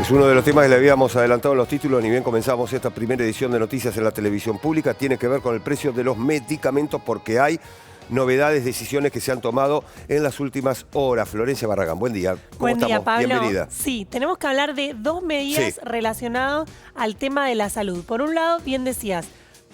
Es uno de los temas que le habíamos adelantado en los títulos, ni bien comenzamos esta primera edición de noticias en la televisión pública. Tiene que ver con el precio de los medicamentos porque hay novedades, decisiones que se han tomado en las últimas horas. Florencia Barragán, buen día. ¿Cómo Buen día, estamos? Pablo. Bienvenida. Sí, tenemos que hablar de dos medidas relacionadas al tema de la salud. Por un lado, bien decías,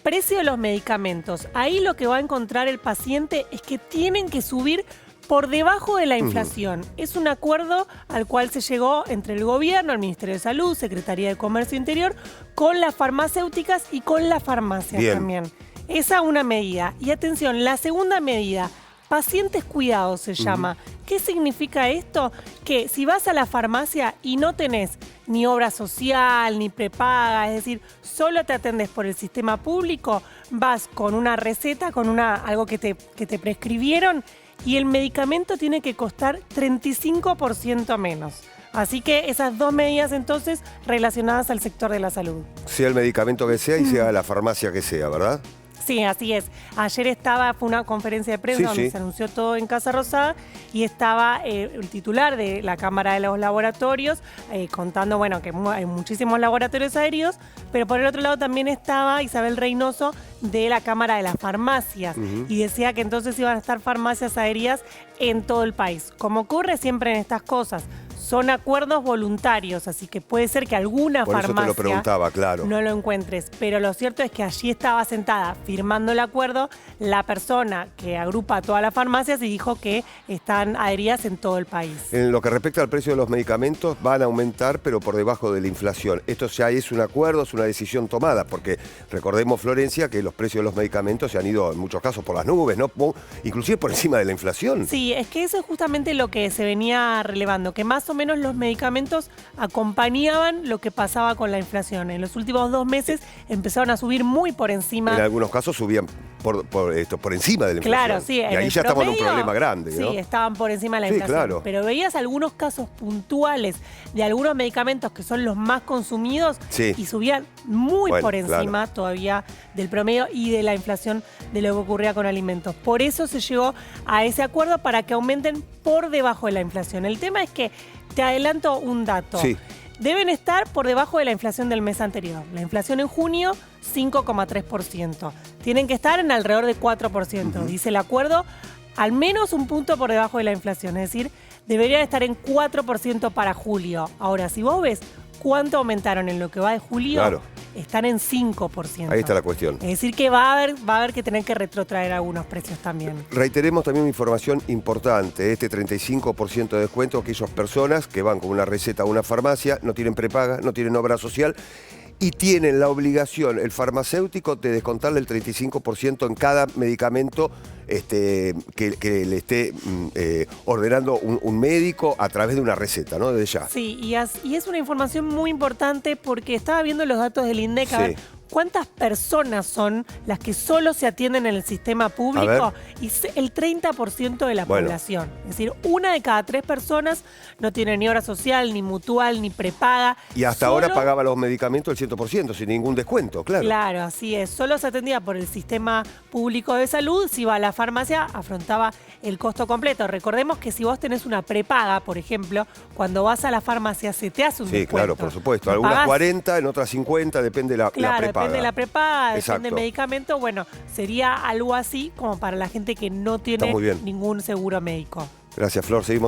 precio de los medicamentos. Ahí lo que va a encontrar el paciente es que tienen que subir por debajo de la inflación. Es un acuerdo al cual se llegó entre el gobierno, el Ministerio de Salud, Secretaría de Comercio Interior, con las farmacéuticas y con las farmacias también. Esa una medida. Y atención, la segunda medida, pacientes cuidados se llama. ¿Qué significa esto? Que si vas a la farmacia y no tenés ni obra social, ni prepaga, es decir, solo te atendés por el sistema público, vas con una receta, con algo que te prescribieron, y el medicamento tiene que costar 35% menos. Así que esas dos medidas entonces relacionadas al sector de la salud. Sea el medicamento que sea y sea la farmacia que sea, ¿verdad? Sí, así es. Ayer fue una conferencia de prensa donde se anunció todo en Casa Rosada y estaba el titular de la Cámara de los Laboratorios contando, bueno, que hay muchísimos laboratorios adheridos, pero por el otro lado también estaba Isabel Reynoso de la Cámara de las Farmacias y decía que entonces iban a estar farmacias adheridas en todo el país. Como ocurre siempre en estas cosas, son acuerdos voluntarios, así que puede ser que alguna farmacia eso te lo preguntaba, claro, no lo encuentres. Pero lo cierto es que allí estaba sentada firmando el acuerdo la persona que agrupa a todas las farmacias y dijo que están adheridas en todo el país. En lo que respecta al precio de los medicamentos, van a aumentar, pero por debajo de la inflación. Esto ya es un acuerdo, es una decisión tomada, porque recordemos, Florencia, que los precios de los medicamentos se han ido en muchos casos por las nubes, ¿no? Inclusive por encima de la inflación. Sí, es que eso es justamente lo que se venía relevando, que más o menos los medicamentos acompañaban lo que pasaba con la inflación. En los últimos 2 meses empezaron a subir muy por encima. En algunos casos subían por encima de la inflación. Claro, sí. Y ahí ya estamos en un problema grande, ¿no? Sí, estaban por encima de la inflación. Claro. Pero veías algunos casos puntuales de algunos medicamentos que son los más consumidos y subían muy por encima todavía del promedio y de la inflación de lo que ocurría con alimentos. Por eso se llegó a ese acuerdo para que aumenten por debajo de la inflación. El tema es que, te adelanto un dato. Deben estar por debajo de la inflación del mes anterior. La inflación en junio, 5,3%. Tienen que estar en alrededor de 4%. Dice el acuerdo, al menos un punto por debajo de la inflación. Es decir, deberían estar en 4% para julio. Ahora, si vos ves cuánto aumentaron en lo que va de julio, están en 5%. Ahí está la cuestión. Es decir que va a haber que tener que retrotraer algunos precios también. Reiteremos también una información importante. Este 35% de descuento a aquellas personas que van con una receta a una farmacia, no tienen prepaga, no tienen obra social y tienen la obligación, el farmacéutico, de descontarle el 35% en cada medicamento que le esté ordenando un médico a través de una receta, ¿no? Desde ya. Sí, y es una información muy importante porque estaba viendo los datos del INDEC. A ver, ¿cuántas personas son las que solo se atienden en el sistema público? Y el 30% de la población. Es decir, 1 de cada 3 personas no tiene ni obra social, ni mutual, ni prepaga. Y hasta ahora pagaba los medicamentos el 100%, sin ningún descuento, claro. Claro, así es. Solo se atendía por el sistema público de salud. Si iba a la farmacia, afrontaba el costo completo. Recordemos que si vos tenés una prepaga, por ejemplo, cuando vas a la farmacia se te hace un descuento. Claro, por supuesto. Algunas 40, en otras 50, depende de la prepaga. Depende de la prepaga, depende del medicamento. Bueno, sería algo así como para la gente que no tiene ningún seguro médico. Gracias, Flor. Seguimos.